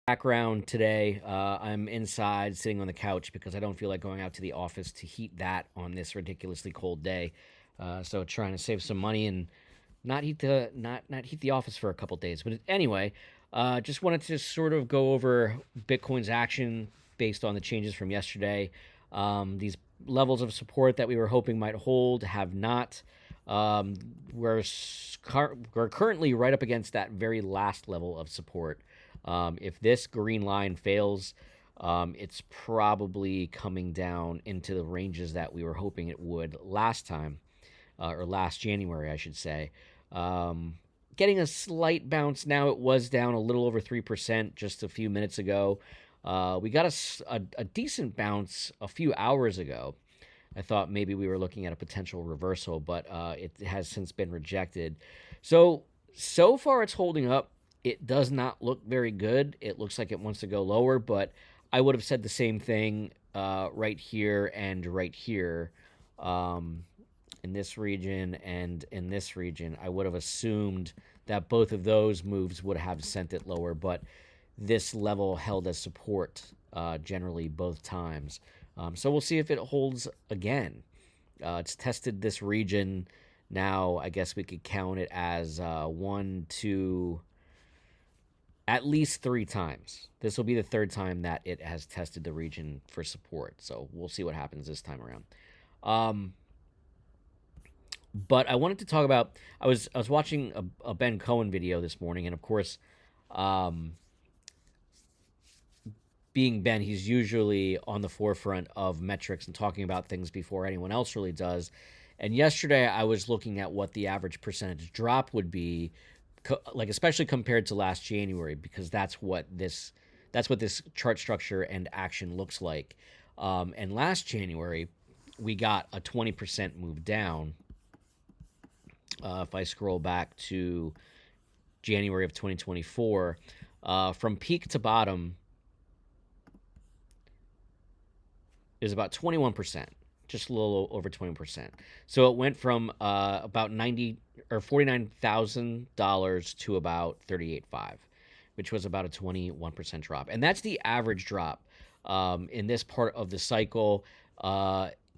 Background today, I'm inside sitting on the couch because I don't feel like going out to the office to heat that on this ridiculously cold day. So trying to save some money and not heat the office for a couple days. But anyway, just wanted to sort of go over Bitcoin's action based on the changes from yesterday. These levels of support that we were hoping might hold have not. Um, we're currently right up against that very last level of support. If this green line fails, it's probably coming down into the ranges that we were hoping it would last time, or last January, I should say. Um, Getting a slight bounce now. It was down a little over 3% just a few minutes ago. We got a decent bounce a few hours ago. I thought maybe we were looking at a potential reversal, but it has since been rejected. So far it's holding up. It does not look very good. It looks like it wants to go lower, but I would have said the same thing right here and right here. Um, in this region and in this region, I would have assumed that both of those moves would have sent it lower, but this level held as support generally both times. So we'll see if it holds again. It's tested this region now. I guess we could count it as one, two, at least three times. This will be the third time that it has tested the region for support. So we'll see what happens this time around. But I wanted to talk about. I was watching a Ben Cowen video this morning, and of course, um, being Ben, he's usually on the forefront of metrics and talking about things before anyone else really does. And yesterday, I was looking at what the average percentage drop would be, like especially compared to last January, because that's what this chart structure and action looks like. And last January, we got a 20% move down. If I scroll back to January of 2024, from peak to bottom is about 21%, just a little over 20%. So it went from about 90 or $49,000 to about 38.5, which was about a 21% drop. And that's the average drop in this part of the cycle.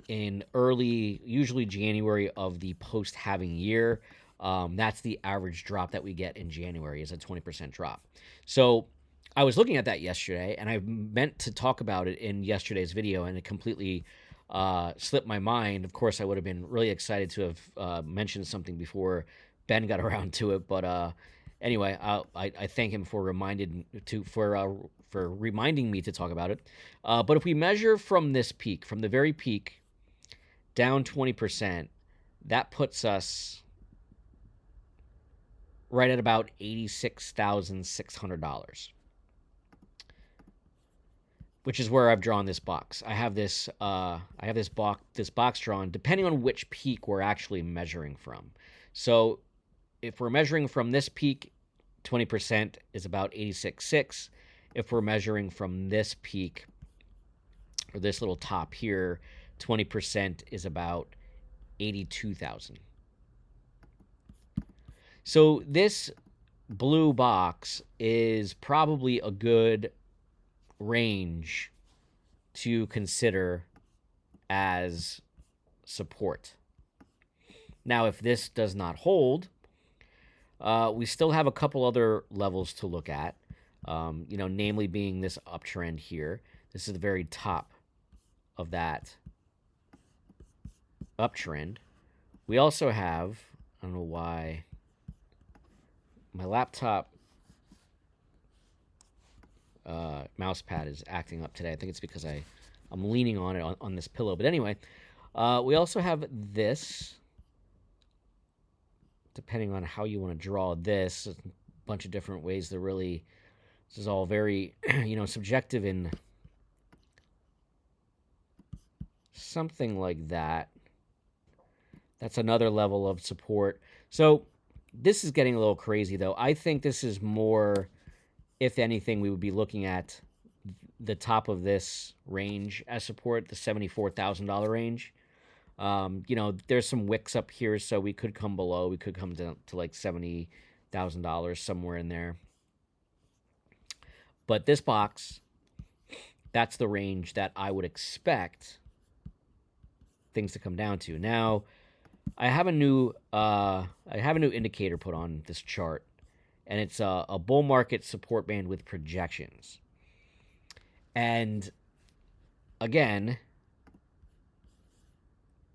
In early, usually January of the post-halving year, that's the average drop that we get in January is a 20% drop. So I was looking at that yesterday, and I meant to talk about it in yesterday's video, and it completely slipped my mind. Of course, I would have been really excited to have mentioned something before Ben got around to it. But anyway, I thank him for reminding me to talk about it. But if we measure from this peak, from the very peak, down 20%, that puts us right at about $86,600, which is where I've drawn this box. I have this box drawn depending on which peak we're actually measuring from. So if we're measuring from this peak, 20% is about 86.6. If we're measuring from this peak or this little top here, 20% is about 82,000. So this blue box is probably a good range to consider as support. Now, if this does not hold, we still have a couple other levels to look at, namely being this uptrend here. This is the very top of that uptrend. We also have, I don't know why, my laptop mouse pad is acting up today. I think it's because I'm leaning on it on this pillow. But anyway, we also have this. Depending on how you want to draw this, a bunch of different ways to really. This is all very, subjective in something like that. That's another level of support. So this is getting a little crazy, though. I think this is more, if anything, we would be looking at the top of this range as support, the $74,000 range. There's some wicks up here, so we could come below. We could come down to like $70,000, somewhere in there. But this box, that's the range that I would expect things to come down to. Now, I have a new indicator put on this chart, and it's a bull market support band with projections. And again,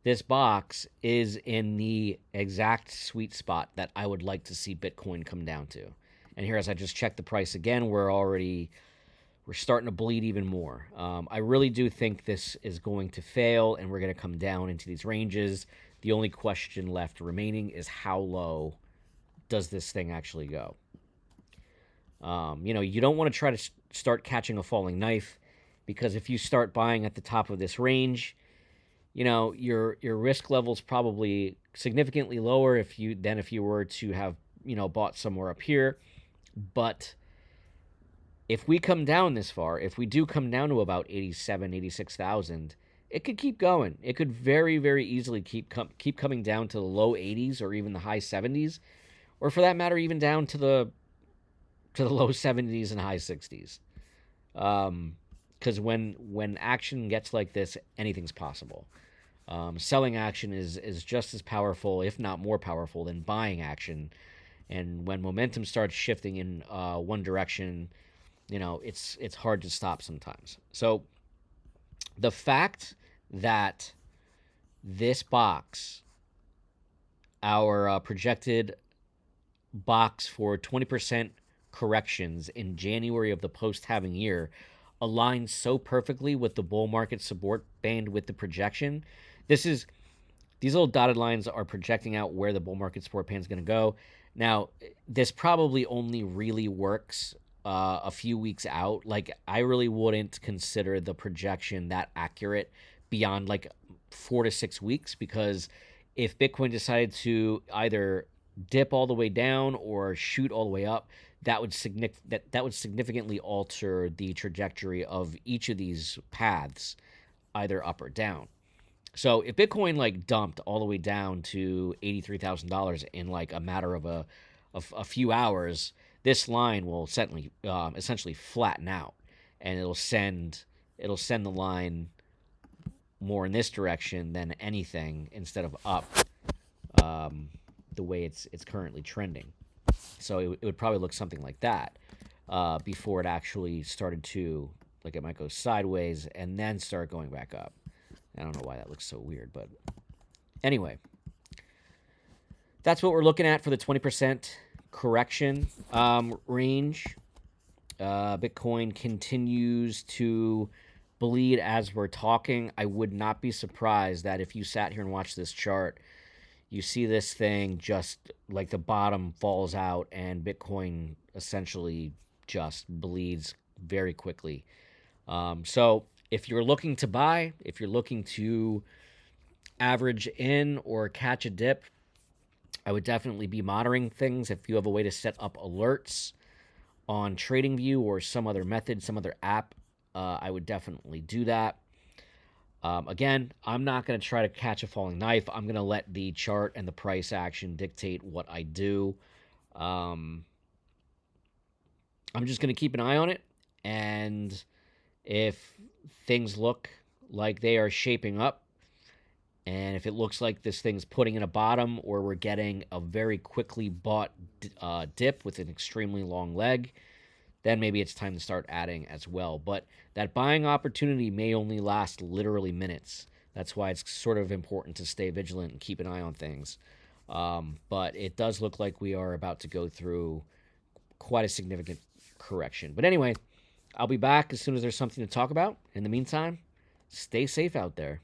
this box is in the exact sweet spot that I would like to see Bitcoin come down to. And here, as I just checked the price again, we're starting to bleed even more. I really do think this is going to fail, and we're going to come down into these ranges. The only question left remaining is how low does this thing actually go? You don't want to try to start catching a falling knife, because if you start buying at the top of this range, your risk level is probably significantly lower if you were to have bought somewhere up here. But if we come down this far, if we do come down to about 86,000, it could keep going. It could very, very easily keep coming down to the low 80s or even the high 70s, or for that matter, even down to the low 70s and high 60s. Because when action gets like this, anything's possible. Selling action is just as powerful, if not more powerful, than buying action. And when momentum starts shifting in one direction, it's hard to stop sometimes. So the fact that this box, our projected box for 20% corrections in January of the post-halving year, aligns so perfectly with the bull market support band with the projection. These little dotted lines are projecting out where the bull market support band is going to go. Now, this probably only really works a few weeks out. Like, I really wouldn't consider the projection that accurate beyond like 4 to 6 weeks, because if Bitcoin decided to either dip all the way down or shoot all the way up, that would significantly alter the trajectory of each of these paths, either up or down. So if Bitcoin like dumped all the way down to $83,000 in like a matter of a few hours, this line will essentially flatten out, and it'll send the line more in this direction than anything, instead of up, the way it's currently trending. So it would probably look something like that before it actually started to, like, it might go sideways and then start going back up. I don't know why that looks so weird, but anyway, that's what we're looking at for the 20% correction range. Bitcoin continues to bleed as we're talking. I would not be surprised that if you sat here and watched this chart, you see this thing just like the bottom falls out and Bitcoin essentially just bleeds very quickly. So if you're looking to buy, if you're looking to average in or catch a dip, I would definitely be monitoring things. If you have a way to set up alerts on TradingView or some other method, some other app, I would definitely do that. Again, I'm not going to try to catch a falling knife. I'm going to let the chart and the price action dictate what I do. I'm just going to keep an eye on it, and if things look like they are shaping up, and if it looks like this thing's putting in a bottom, or we're getting a very quickly bought dip with an extremely long leg, then maybe it's time to start adding as well. But that buying opportunity may only last literally minutes. That's why it's sort of important to stay vigilant and keep an eye on things. But it does look like we are about to go through quite a significant correction. But anyway, I'll be back as soon as there's something to talk about. In the meantime, stay safe out there.